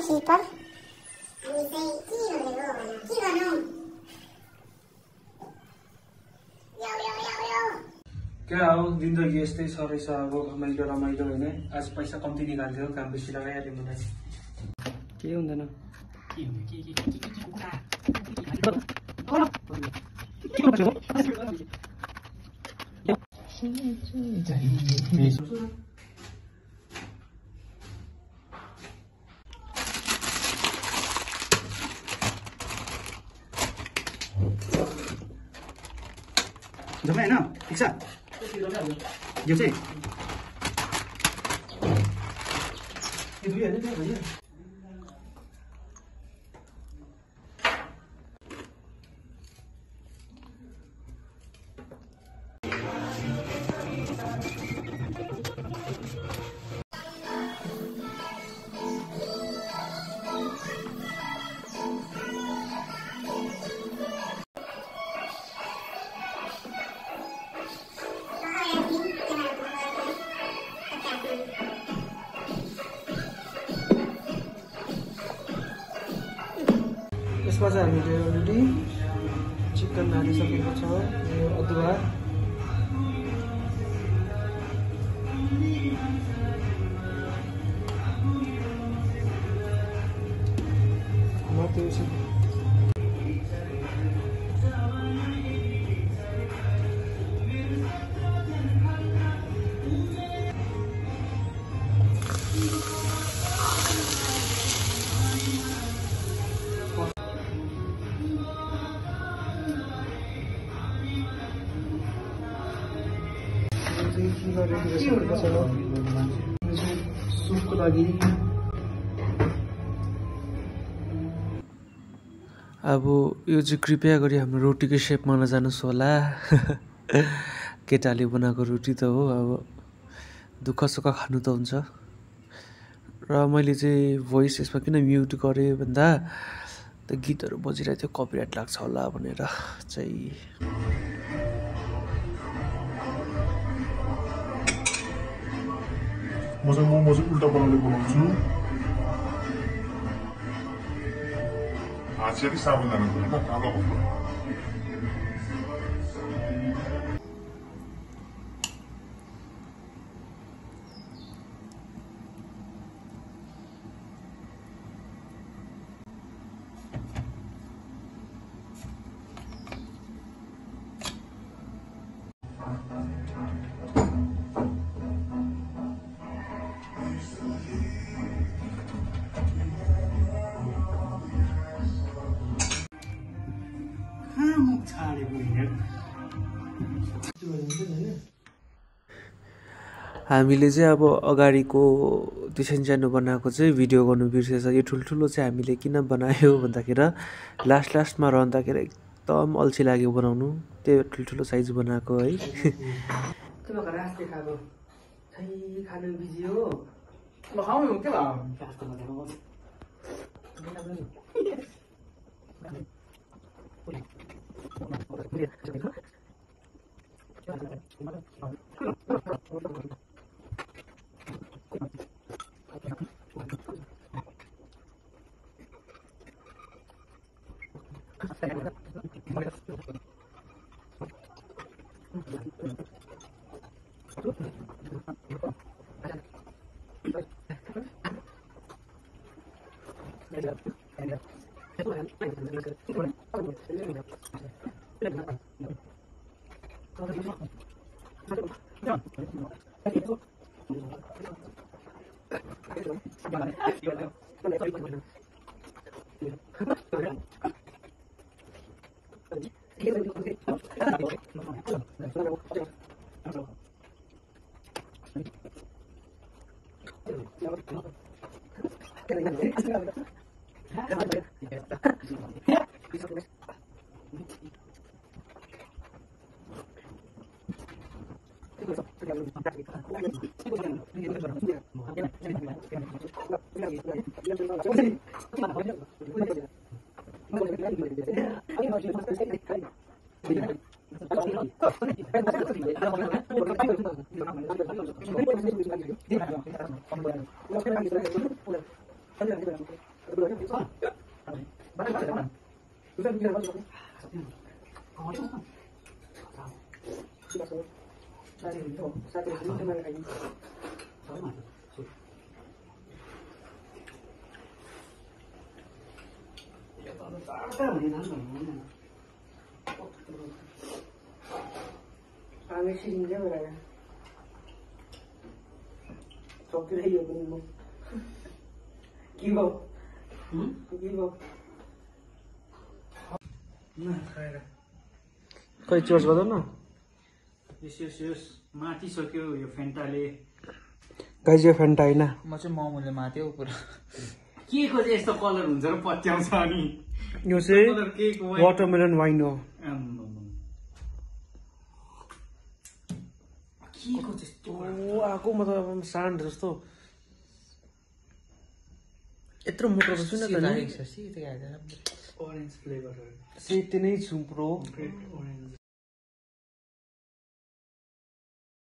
hepar क्या हो जिन्दगी यस्तै छ रहेछ अब रमाइलो रमाइलो होइन आज पैसा कम्ती निकाल्थ्यो काम बेसी लगाइहाल्यो मलाई के हुँदैन जम्मै हैन ठिक छ यो चाहिँ यसमा चाहिँ हामीले अलरेडी चिकन हालिसकेको छ यो अदुवा त्यो सुपको लागि अब यो चाहिँ कृपया गरी हाम्रो रोटीको सेपमा नजानुहोस् होला केटाले बनाएको रोटी त हो अब दुःख सुख खानु त हुन्छ र मैले चाहिँ भोइस यसमा किन म्युट गरेँ भन्दा त गीतहरू बजिरहेको थियो कपिराइट लाग्छ होला भनेर चाहिँ म चाहिँ मोमो चाहिँ उल्टा बनाउँदै बनाउँछु हात चाहिँ साबुन लानु पर्यो त कालो भन्नु हामीले चाहिँ अब अगाडिको त्यो सानो बनाएको चाहिँ भिडियो गर्नु बिर्सेछ यो ठुल्ठुलो चाहिँ हामीले किन बनायो भन्दाखेरि लास्टमा रहँदाखेरि एकदम अल्छी लाग्यो बनाउनु त्यही ठुल्ठुलो साइज बनाएको है खै चोर्स गर्दैन यस माथि सक्यो यो फेन्टाले गाइज यो फेन्टा होइन म चाहिँ मोमोले माथ्यो पुरा के को चाहिँ यस्तो कलर हुन्छ र पत्याउँछ अनि यो चाहिँ कलर के को वाटरमेलन वाइन हो के को त्यस्तो आएको मतलब सान्ड जस्तो यत्रो मोटो जस्तो न त नि ओरेन्ज फ्लेभर सेते नै छु प्रो ओरेन्ज